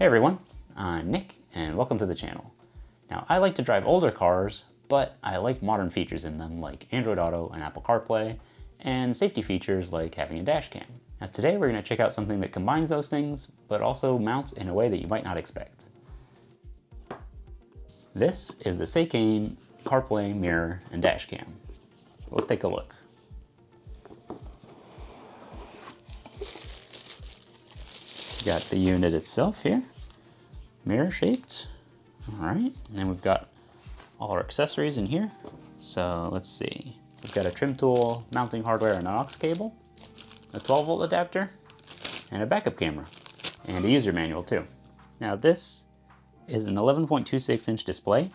Hey everyone, I'm Nick and welcome to the channel. Now I like to drive older cars, but I like modern features in them like Android Auto and Apple CarPlay, and safety features like having a dash cam. Now today we're going to check out something that combines those things, but also mounts in a way that you might not expect. This is the Seicane CarPlay mirror and dash cam. Let's take a look. Got the unit itself here, mirror shaped. All right, and then we've got all our accessories in here. So let's see, we've got a trim tool, mounting hardware, and an aux cable, a 12-volt adapter, and a backup camera, and a user manual too. Now this is an 11.26-inch display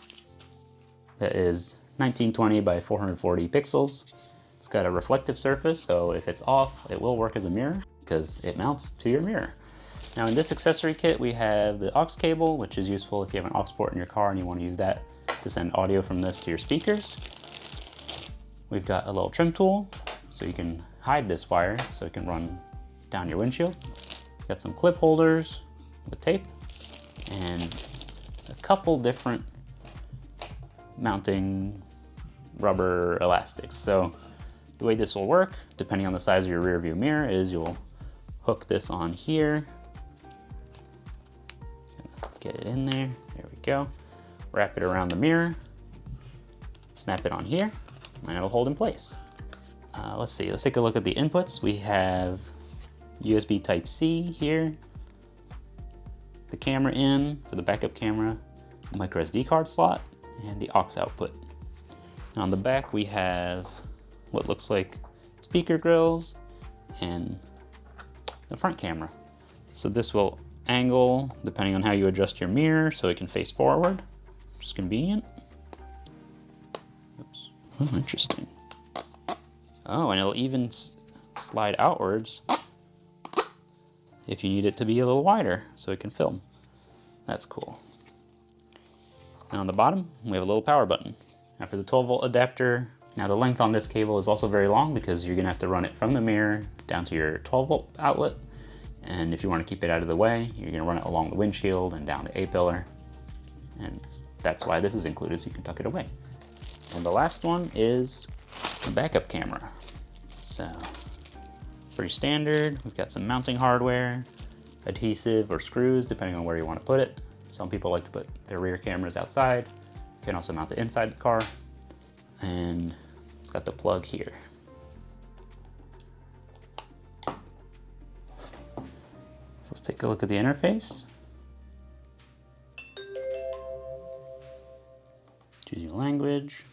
that is 1920 by 440 pixels. It's got a reflective surface, so if it's off, it will work as a mirror because it mounts to your mirror. Now in this accessory kit, we have the aux cable, which is useful if you have an aux port in your car and you want to use that to send audio from this to your speakers. We've got a little trim tool, so you can hide this wire so it can run down your windshield. Got some clip holders with tape and a couple different mounting rubber elastics. So the way this will work, depending on the size of your rear view mirror, is you'll hook this on here. Get it in there, there we go. Wrap it around the mirror, snap it on here, and it'll hold in place. Let's see, let's take a look at the inputs. We have USB Type-C here, the camera in for the backup camera, micro SD card slot, and the aux output. And on the back we have what looks like speaker grills and the front camera. So this will angle depending on how you adjust your mirror so it can face forward, which is convenient. Oops. Oh, interesting. Oh, and it'll even slide outwards if you need it to be a little wider so it can film. That's cool. And on the bottom, we have a little power button. Now for the 12-volt adapter, now the length on this cable is also very long because you're gonna have to run it from the mirror down to your 12-volt outlet. And if you want to keep it out of the way, you're going to run it along the windshield and down the A-pillar. And that's why this is included, so you can tuck it away. And the last one is the backup camera. So, pretty standard. We've got some mounting hardware, adhesive or screws, depending on where you want to put it. Some people like to put their rear cameras outside. You can also mount it inside the car. And it's got the plug here. So let's take a look at the interface. Choose your language.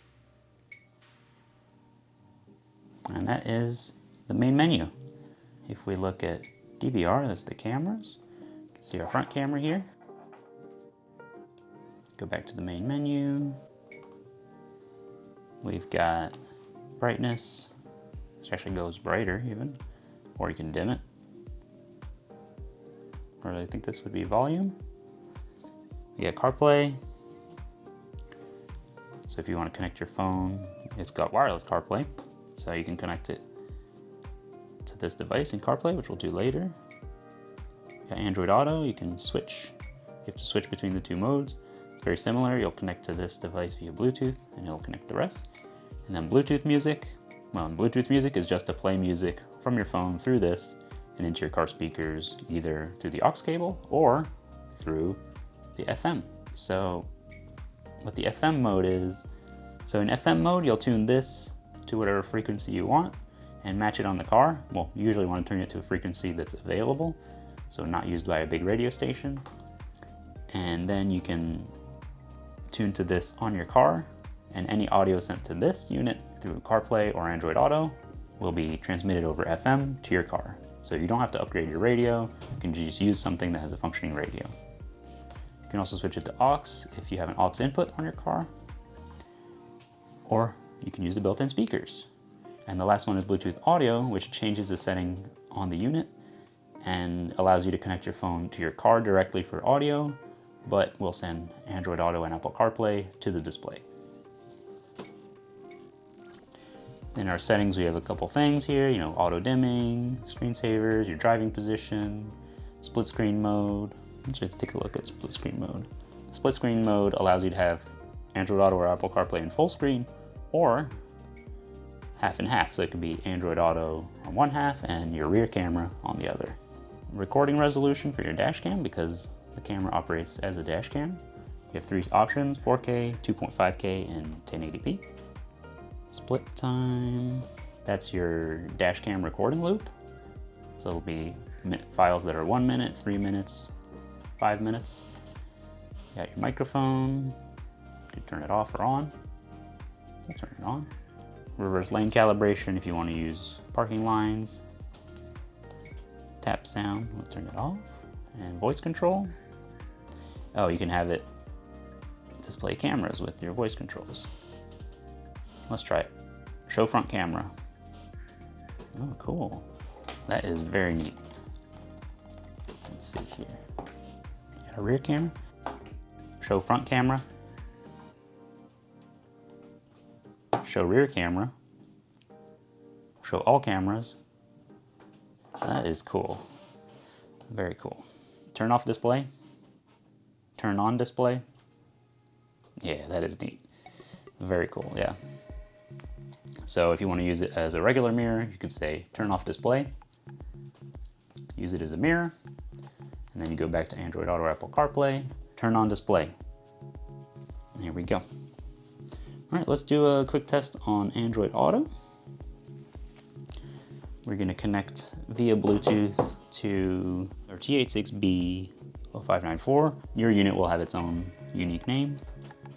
And that is the main menu. If we look at DVR, that's the cameras. You can see our front camera here. Go back to the main menu. We've got brightness, which actually goes brighter even, or you can dim it. Or I think this would be volume. We got CarPlay. So if you want to connect your phone, it's got wireless CarPlay. So you can connect it to this device in CarPlay, which we'll do later. You got Android Auto, you can switch. You have to switch between the two modes. It's very similar. You'll connect to this device via Bluetooth and it'll connect the rest. And then Bluetooth music. Well, Bluetooth music is just to play music from your phone through this and into your car speakers, either through the aux cable or through the FM. So what the FM mode is, so in FM mode, you'll tune this to whatever frequency you want and match it on the car. Well, you usually want to tune it to a frequency that's available, so not used by a big radio station. And then you can tune to this on your car, and any audio sent to this unit through CarPlay or Android Auto will be transmitted over FM to your car. So you don't have to upgrade your radio, you can just use something that has a functioning radio. You can also switch it to aux if you have an aux input on your car, or you can use the built-in speakers. And the last one is Bluetooth audio, which changes the setting on the unit and allows you to connect your phone to your car directly for audio, but will send Android Auto and Apple CarPlay to the display. In our settings, we have a couple things here, auto dimming, screensavers, your driving position, split screen mode, Let's take a look at split screen mode. Split screen mode allows you to have Android Auto or Apple CarPlay in full screen, or half and half. So it could be Android Auto on one half and your rear camera on the other. Recording resolution for your dash cam, because the camera operates as a dash cam. You have 3 options: 4K, 2.5K, and 1080p. Split time, that's your dash cam recording loop. So it'll be files that are 1 minute, 3 minutes, 5 minutes. You got your microphone, you can turn it off or on. We'll turn it on. Reverse lane calibration if you want to use parking lines. Tap sound, we'll turn it off. And voice control. Oh, you can have it display cameras with your voice controls. Let's try it. Show front camera. Oh, cool. That is very neat. Let's see here. Got a rear camera. Show front camera. Show rear camera. Show all cameras. That is cool. Very cool. Turn off display. Turn on display. Yeah, that is neat. Very cool, yeah. So if you want to use it as a regular mirror, you could say turn off display. Use it as a mirror. And then you go back to Android Auto or Apple CarPlay. Turn on display. There we go. All right, let's do a quick test on Android Auto. We're going to connect via Bluetooth to our T86B0594. Your unit will have its own unique name.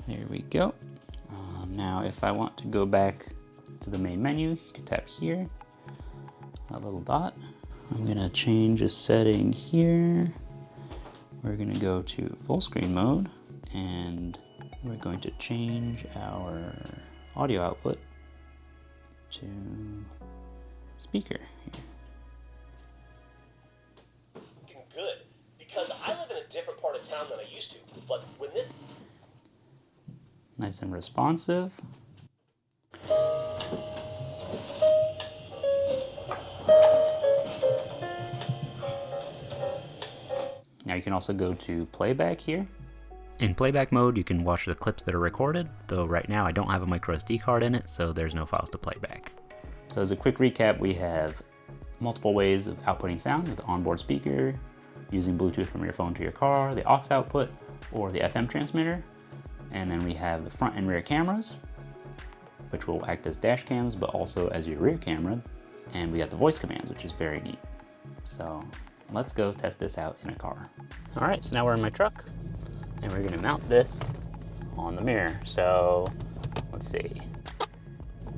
There we go. Now, if I want to go back to the main menu, you can tap here, that little dot. I'm going to change a setting here. We're going to go to full screen mode, and we're going to change our audio output to speaker here. Good, because I live in a different part of town than I used to, but when it... Nice and responsive. Now you can also go to playback here. In playback mode, you can watch the clips that are recorded, though right now I don't have a micro SD card in it, so there's no files to play back. So as a quick recap, we have multiple ways of outputting sound with the onboard speaker, using Bluetooth from your phone to your car, the aux output, or the FM transmitter. And then we have the front and rear cameras, which will act as dash cams, but also as your rear camera. And we got the voice commands, which is very neat. So let's go test this out in a car. All right, so now we're in my truck, and we're gonna mount this on the mirror. So let's see.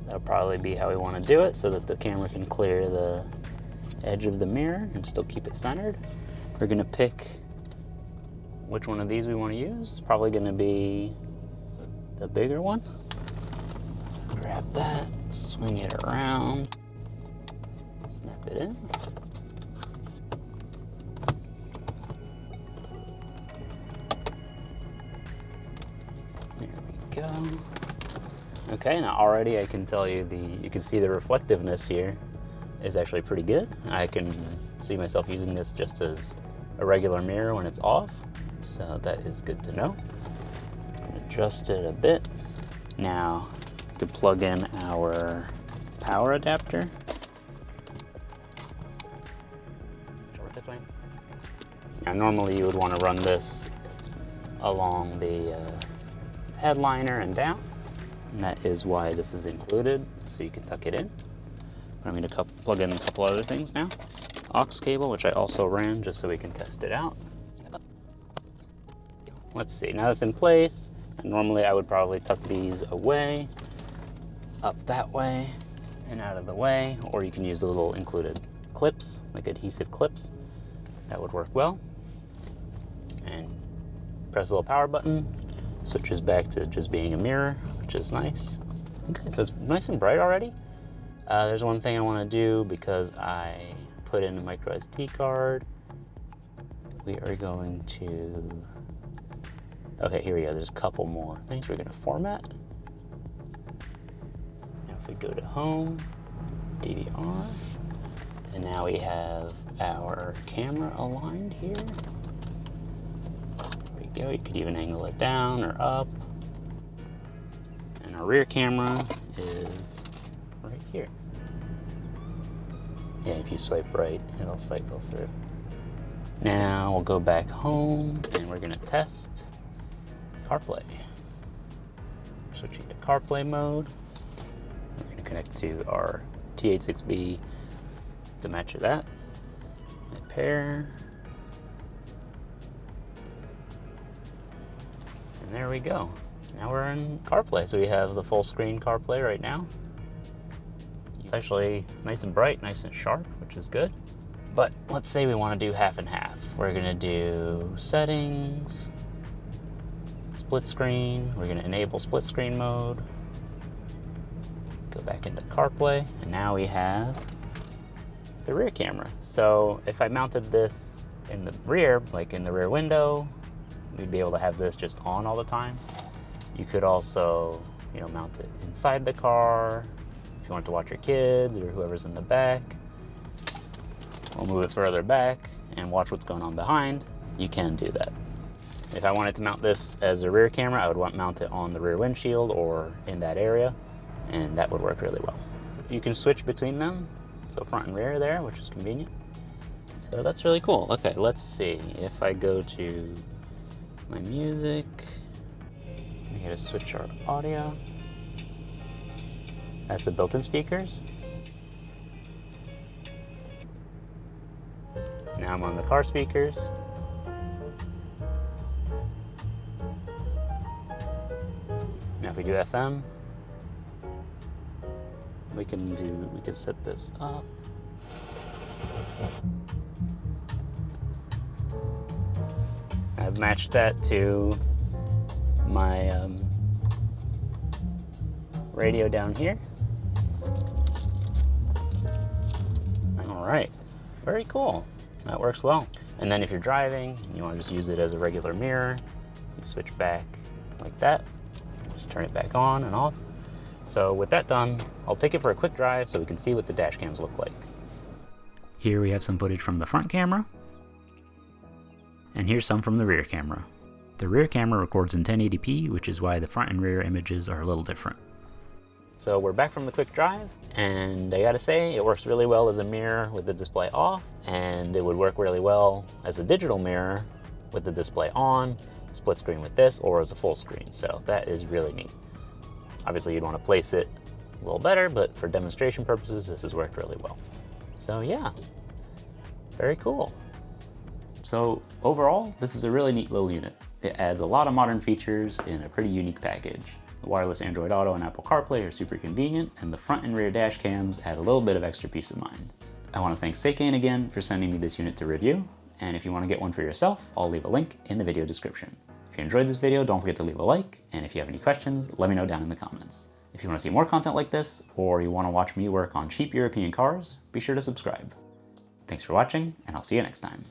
That'll probably be how we wanna do it, so that the camera can clear the edge of the mirror and still keep it centered. We're gonna pick which one of these we wanna use. It's probably gonna be the bigger one. Grab that, swing it around, snap it in. There we go. Okay, now already I can tell you you can see the reflectiveness here is actually pretty good. I can see myself using this just as a regular mirror when it's off, so that is good to know. Adjust it a bit. Now we can plug in our power adapter. Work this way. Now normally you would want to run this along the headliner and down, and that is why this is included, so you can tuck it in. I'm going to plug in a couple other things now. Aux cable, which I also ran just so we can test it out. Let's see, now that's in place, and normally I would probably tuck these away, up that way, and out of the way, or you can use the little included clips, like adhesive clips. That would work well. And press the little power button, switches back to just being a mirror, which is nice. Okay, so it's nice and bright already. There's one thing I want to do because I put in a micro SD card. We are going to, okay, here we go. There's a couple more things we're going to format. Now if we go to home, DVR, and now we have our camera aligned here. you go. You could even angle it down or up. And our rear camera is right here. Yeah, if you swipe right, it'll cycle through. Now we'll go back home and we're gonna test CarPlay. Switching to CarPlay mode. We're gonna connect to our T86B to match that. Hit pair. And there we go. Now we're in CarPlay. So we have the full screen CarPlay right now. It's actually nice and bright, nice and sharp, which is good. But let's say we want to do half and half. We're gonna do settings, split screen. We're gonna enable split screen mode. Go back into CarPlay, and now we have the rear camera. So if I mounted this in the rear, like in the rear window, we'd be able to have this just on all the time. You could also, you know, mount it inside the car. If you want to watch your kids or whoever's in the back, we'll move it further back and watch what's going on behind. You can do that. If I wanted to mount this as a rear camera, I would mount it on the rear windshield or in that area, and that would work really well. You can switch between them, so front and rear there, which is convenient. So that's really cool. Okay, let's see. If I go to my music, I gotta switch our audio. That's the built-in speakers. Now I'm on the car speakers. Now if we do FM, we can set this up. I've matched that to my radio down here. All right, very cool. That works well. And then if you're driving and you want to just use it as a regular mirror, you switch back like that. Just turn it back on and off. So with that done, I'll take it for a quick drive so we can see what the dash cams look like. Here we have some footage from the front camera, and here's some from the rear camera. The rear camera records in 1080p, which is why the front and rear images are a little different. So we're back from the quick drive, and I gotta say, it works really well as a mirror with the display off, and it would work really well as a digital mirror with the display on, split screen with this, or as a full screen. So that is really neat. Obviously you'd want to place it a little better, but for demonstration purposes, this has worked really well. So yeah, very cool. So overall, this is a really neat little unit. It adds a lot of modern features in a pretty unique package. The wireless Android Auto and Apple CarPlay are super convenient, and the front and rear dash cams add a little bit of extra peace of mind. I want to thank Seicane again for sending me this unit to review, and if you want to get one for yourself, I'll leave a link in the video description. If you enjoyed this video, don't forget to leave a like, and if you have any questions, let me know down in the comments. If you want to see more content like this, or you want to watch me work on cheap European cars, be sure to subscribe. Thanks for watching, and I'll see you next time.